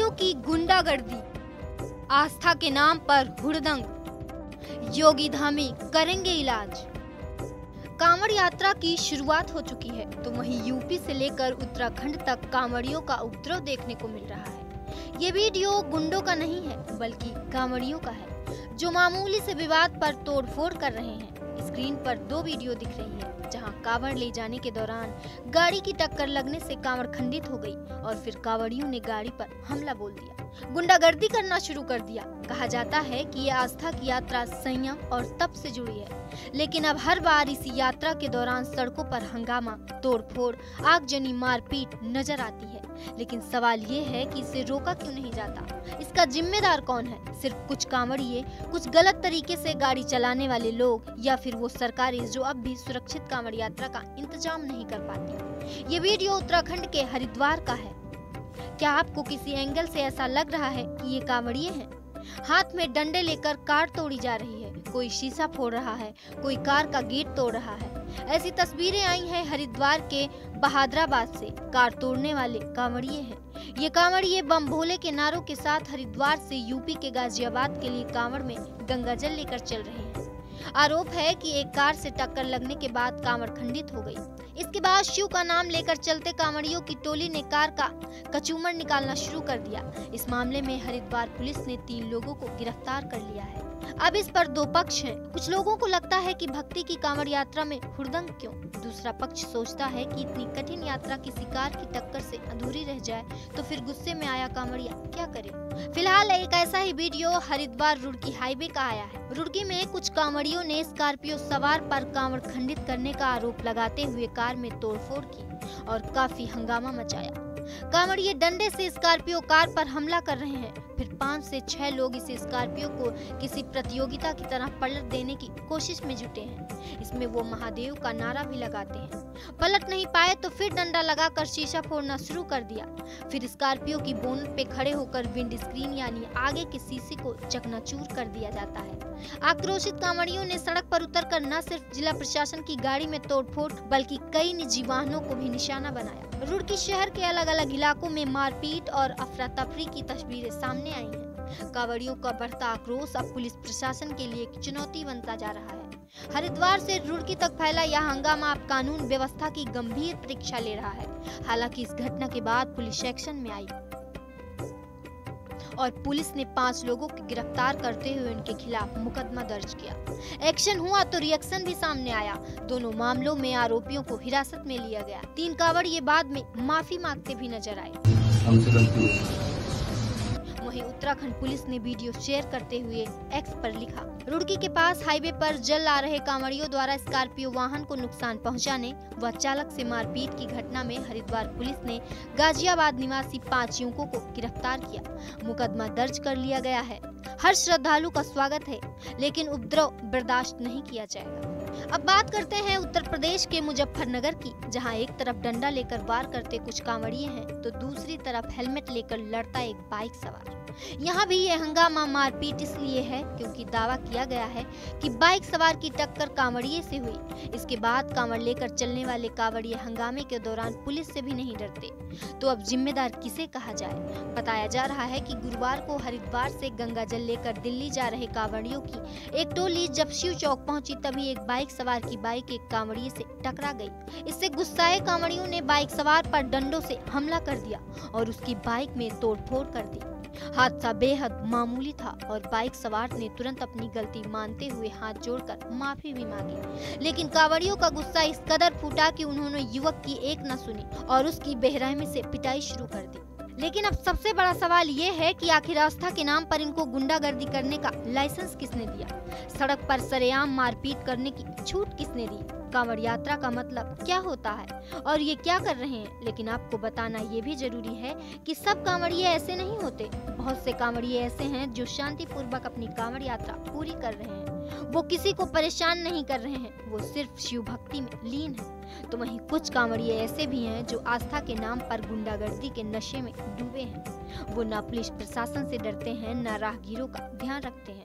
कांवड़ियों की गुंडागर्दी, आस्था के नाम पर हुड़दंग, योगी धामी करेंगे इलाज। कांवड़ यात्रा की शुरुआत हो चुकी है तो वहीं यूपी से लेकर उत्तराखंड तक कांवड़ियों का उपद्रव देखने को मिल रहा है। ये वीडियो गुंडों का नहीं है बल्कि कांवड़ियों का है जो मामूली से विवाद पर तोड़फोड़ कर रहे हैं। स्क्रीन पर दो वीडियो दिख रही है जहां कांवड़ ले जाने के दौरान गाड़ी की टक्कर लगने से कांवड़ खंडित हो गई और फिर कांवड़ियों ने गाड़ी पर हमला बोल दिया, गुंडागर्दी करना शुरू कर दिया। कहा जाता है कि ये आस्था की यात्रा संयम और तप से जुड़ी है, लेकिन अब हर बार इसी यात्रा के दौरान सड़कों पर हंगामा, तोड़फोड़, आगजनी, मारपीट नजर आती है। लेकिन सवाल ये है कि इसे रोका क्यों नहीं जाता? इसका जिम्मेदार कौन है? सिर्फ कुछ कांवड़िए, कुछ गलत तरीके से गाड़ी चलाने वाले लोग, या फिर वो सरकारें जो अब भी सुरक्षित कांवड़ यात्रा का इंतजाम नहीं कर पाती? ये वीडियो उत्तराखंड के हरिद्वार का है। क्या आपको किसी एंगल से ऐसा लग रहा है कि ये कांवड़िए हैं? हाथ में डंडे लेकर कार तोड़ी जा रही है, कोई शीशा फोड़ रहा है, कोई कार का गेट तोड़ रहा है। ऐसी तस्वीरें आई हैं हरिद्वार के बहादुराबाद से। कार तोड़ने वाले कांवड़िए हैं। ये कांवड़िए बम भोले के नारों के साथ हरिद्वार से यूपी के गाजियाबाद के लिए कांवड़ में गंगा जल लेकर चल रहे हैं। आरोप है कि एक कार से टक्कर लगने के बाद कांवड़ खंडित हो गई। इसके बाद शिव का नाम लेकर चलते कांवड़ियों की टोली ने कार का कचूमर निकालना शुरू कर दिया। इस मामले में हरिद्वार पुलिस ने 3 लोगों को गिरफ्तार कर लिया है। अब इस पर 2 पक्ष हैं। कुछ लोगों को लगता है कि भक्ति की कांवड़ यात्रा में हुड़दंग क्यों? दूसरा पक्ष सोचता है कि इतनी कठिन यात्रा किसी कार की टक्कर से अधूरी रह जाए तो फिर गुस्से में आया कांवड़िया क्या करे? फिलहाल एक ऐसा ही वीडियो हरिद्वार रुड़की हाईवे का आया है। रुड़की में कुछ कांवड़ियों ने स्कॉर्पियो सवार पर कांवड़ खंडित करने का आरोप लगाते हुए कार में तोड़फोड़ की और काफी हंगामा मचाया। कांवड़िए डंडे से स्कॉर्पियो कार पर हमला कर रहे हैं। फिर 5 से 6 लोग इस स्कॉर्पियो को किसी प्रतियोगिता की तरह पलट देने की कोशिश में जुटे हैं। इसमें वो महादेव का नारा भी लगाते हैं। पलट नहीं पाए तो फिर डंडा लगाकर शीशा फोड़ना शुरू कर दिया। फिर स्कॉर्पियो की बोनट पे खड़े होकर विंड स्क्रीन यानी आगे के शीशे को चकनाचूर कर दिया जाता है। आक्रोशित कांवड़ियों ने सड़क पर उतरकर न सिर्फ जिला प्रशासन की गाड़ी में तोड़फोड़ बल्कि कई निजी वाहनों को भी निशाना बनाया। रुड़की शहर के अलग अलग इलाकों में मारपीट और अफरा तफरी की तस्वीरें सामने आई हैं। कांवड़ियों का बढ़ता आक्रोश अब पुलिस प्रशासन के लिए एक चुनौती बनता जा रहा है। हरिद्वार से रुड़की तक फैला यह हंगामा अब कानून व्यवस्था की गंभीर परीक्षा ले रहा है। हालांकि इस घटना के बाद पुलिस एक्शन में आई और पुलिस ने 5 लोगों को गिरफ्तार करते हुए उनके खिलाफ मुकदमा दर्ज किया। एक्शन हुआ तो रिएक्शन भी सामने आया। दोनों मामलों में आरोपियों को हिरासत में लिया गया। 3 कांवड़िए बाद में माफी मांगते भी नजर आए। वहीं उत्तराखंड पुलिस ने वीडियो शेयर करते हुए एक्स पर लिखा, रुड़की के पास हाईवे पर जल आ रहे कांवड़ियों द्वारा स्कॉर्पियो वाहन को नुकसान पहुंचाने व चालक से मारपीट की घटना में हरिद्वार पुलिस ने गाजियाबाद निवासी 5 युवकों को गिरफ्तार किया। मुकदमा दर्ज कर लिया गया है। हर श्रद्धालु का स्वागत है, लेकिन उपद्रव बर्दाश्त नहीं किया जाएगा। अब बात करते हैं उत्तर प्रदेश के मुजफ्फरनगर की, जहां एक तरफ डंडा लेकर वार करते कुछ कांवड़िए हैं तो दूसरी तरफ हेलमेट लेकर लड़ता एक बाइक सवार। यहाँ भी ये हंगामा मारपीट इसलिए है क्योंकि दावा किया गया है कि बाइक सवार की टक्कर कांवड़िए से हुई। इसके बाद कांवड़ लेकर चलने वाले कांवड़िए हंगामे के दौरान पुलिस से भी नहीं डरते। तो अब जिम्मेदार किसे कहा जाए? बताया जा रहा है कि गुरुवार को हरिद्वार से गंगा जल लेकर दिल्ली जा रहे कांवड़ियों की एक टोली जब शिव चौक पहुंची तभी एक बाइक सवार की बाइक एक कांवड़िए से टकरा गई। इससे गुस्साए कांवड़ियों ने बाइक सवार पर डंडों से हमला कर दिया और उसकी बाइक में तोड़फोड़ कर दी। हादसा बेहद मामूली था और बाइक सवार ने तुरंत अपनी गलती मानते हुए हाथ जोड़कर माफी भी मांगी। लेकिन कांवड़ियों का गुस्सा इस कदर फूटा कि उन्होंने युवक की एक न सुनी और उसकी बेरहमी से पिटाई शुरू कर दी। लेकिन अब सबसे बड़ा सवाल ये है कि आखिर आस्था के नाम पर इनको गुंडागर्दी करने का लाइसेंस किसने दिया? सड़क पर सरेआम मारपीट करने की छूट किसने दी? कांवड़ यात्रा का मतलब क्या होता है और ये क्या कर रहे हैं? लेकिन आपको बताना ये भी जरूरी है कि सब कांवड़िए ऐसे नहीं होते। बहुत से कांवड़िए ऐसे हैं जो शांति पूर्वक अपनी कांवड़ यात्रा पूरी कर रहे हैं। वो किसी को परेशान नहीं कर रहे हैं, वो सिर्फ शिव भक्ति में लीन है। तो वहीं कुछ कांवड़िए ऐसे भी हैं जो आस्था के नाम पर गुंडागर्दी के नशे में डूबे हैं। वो न पुलिस प्रशासन से डरते हैं, न राहगीरों का ध्यान रखते हैं।